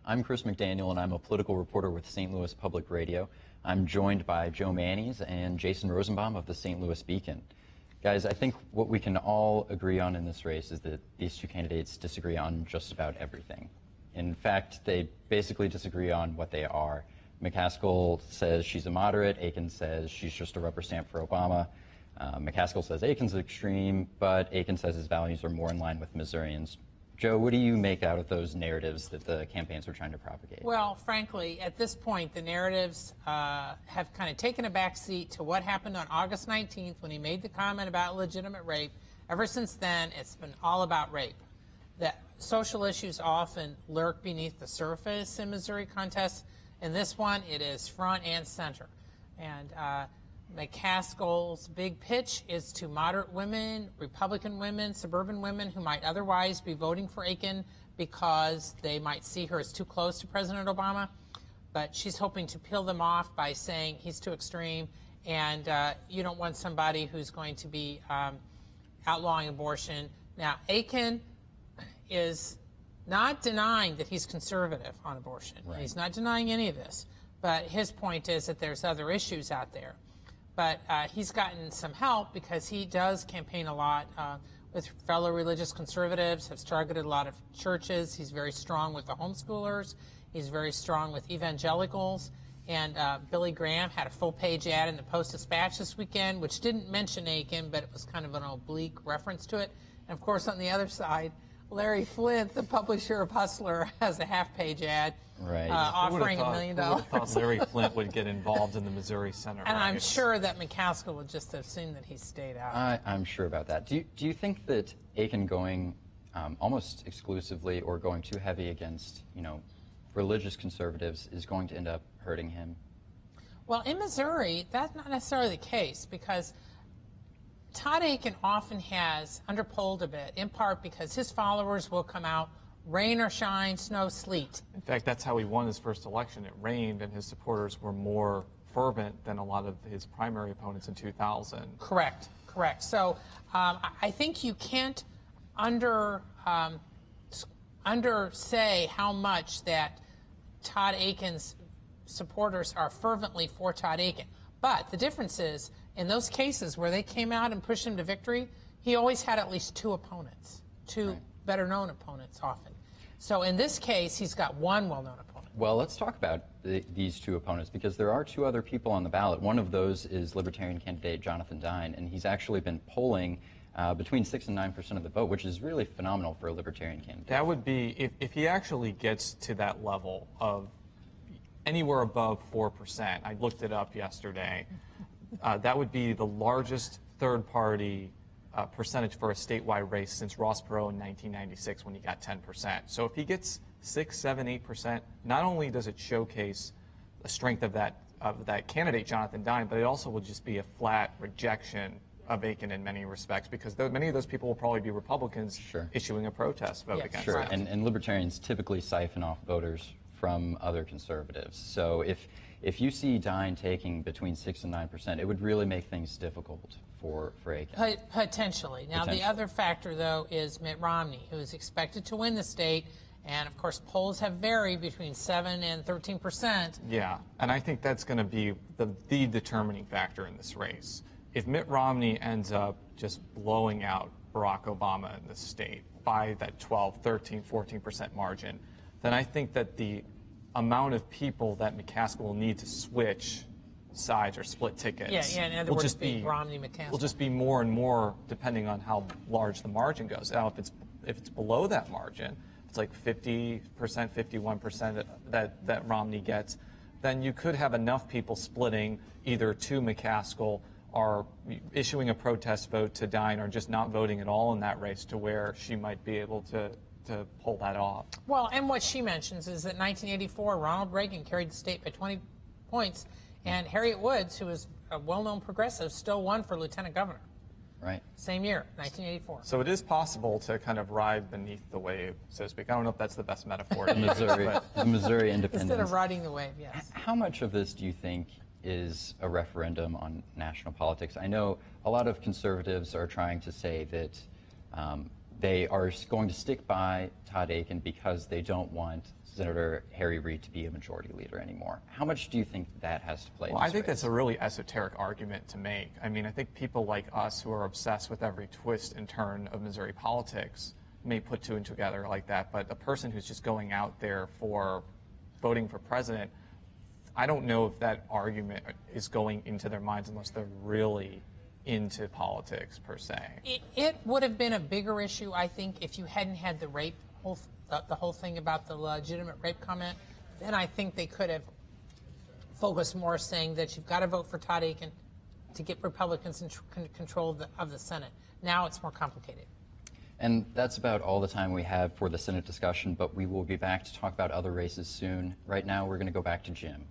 I'm Chris McDaniel, and I'm a political reporter with St. Louis Public Radio. I'm joined by Joe Mannies and Jason Rosenbaum of the St. Louis Beacon. Guys, I think what we can all agree on in this race is that these two candidates disagree on just about everything. In fact, they basically disagree on what they are. McCaskill says she's a moderate. Akin says she's just a rubber stamp for Obama. McCaskill says Akin's extreme, but Akin says his values are more in line with Missourians. Joe, what do you make out of those narratives that the campaigns are trying to propagate? Well, frankly, at this point, the narratives have kind of taken a backseat to what happened on August 19th when he made the comment about legitimate rape. Ever since then, it's been all about rape. The social issues often lurk beneath the surface in Missouri contests. In this one, it is front and center. And McCaskill's big pitch is to moderate women, Republican women, suburban women who might otherwise be voting for Akin because they might see her as too close to President Obama. But she's hoping to peel them off by saying he's too extreme, and you don't want somebody who's going to be outlawing abortion. Now, Akin is not denying that he's conservative on abortion. Right. He's not denying any of this. But his point is that there's other issues out there. But he's gotten some help because he does campaign a lot with fellow religious conservatives, has targeted a lot of churches. He's very strong with the homeschoolers. He's very strong with evangelicals. And Billy Graham had a full-page ad in the Post-Dispatch this weekend, which didn't mention Akin, but it was kind of an oblique reference to it. And, of course, on the other side, Larry Flint, the publisher of Hustler, has a half-page ad offering $1 million. Who would have thought Larry Flint would get involved in the Missouri Senate And race? I'm sure that McCaskill would just have seen that he stayed out. I'm sure about that. Do you think that Akin going almost exclusively or going too heavy against, religious conservatives is going to end up hurting him? Well, in Missouri, that's not necessarily the case because Todd Akin often has underpolled a bit, in part because his followers will come out rain or shine, snow, sleet. In fact, that's how he won his first election. It rained, and his supporters were more fervent than a lot of his primary opponents in 2000. Correct. So I think you can't undersay how much that Todd Akin's supporters are fervently for Todd Akin. But the difference is, in those cases where they came out and pushed him to victory, he always had at least two opponents, two better-known opponents often. So in this case, he's got one well-known opponent. Well, let's talk about these two opponents because there are two other people on the ballot. One of those is Libertarian candidate Jonathan Dine, and he's actually been polling between 6 and 9% of the vote, which is really phenomenal for a Libertarian candidate. That would be, if he actually gets to that level of anywhere above 4%, I looked it up yesterday, that would be the largest third-party percentage for a statewide race since Ross Perot in 1996 when he got 10%. So if he gets 6, 7, 8%, not only does it showcase the strength of that candidate, Jonathan Dine, but it also will just be a flat rejection of Akin in many respects because many of those people will probably be Republicans issuing a protest vote against him. And Libertarians typically siphon off voters from other conservatives. So if you see Dine taking between 6 and 9%, it would really make things difficult for Akin. Potentially. Now, the other factor, though, is Mitt Romney, who is expected to win the state. And, of course, polls have varied between 7 and 13%. Yeah, and I think that's going to be the determining factor in this race. If Mitt Romney ends up just blowing out Barack Obama in the state by that 12, 13, 14% margin, then I think that the amount of people that McCaskill will need to switch sides or split tickets in other words, Romney McCaskill will just be more and more depending on how large the margin goes. Now, if it's below that margin, it's like 50%, 51% that Romney gets, then you could have enough people splitting either to McCaskill or issuing a protest vote to Dine or just not voting at all in that race to where she might be able to pull that off. Well, and what she mentions is that in 1984, Ronald Reagan carried the state by 20 points, and Harriet Woods, who is a well-known progressive, still won for lieutenant governor. Right. Same year, 1984. So it is possible to kind of ride beneath the wave, so to speak. I don't know if that's the best metaphor. The Missouri independence. Instead of riding the wave, yes. How much of this do you think is a referendum on national politics? I know a lot of conservatives are trying to say that they are going to stick by Todd Akin because they don't want Senator Harry Reid to be a majority leader anymore. How much do you think that has to play? Well, in I this think race? that's a really esoteric argument to make. I mean, I think people like us who are obsessed with every twist and turn of Missouri politics may put two and two together like that, but a person who's just going out there for voting for president, I don't know if that argument is going into their minds unless they're really into politics per se. It would have been a bigger issue, I think, if you hadn't had the rape, the whole thing about the legitimate rape comment. Then I think they could have focused more, saying that you've got to vote for Todd Akin to get Republicans in control of the Senate. Now it's more complicated. And that's about all the time we have for the Senate discussion, but we will be back to talk about other races soon. Right now, we're going to go back to Jim.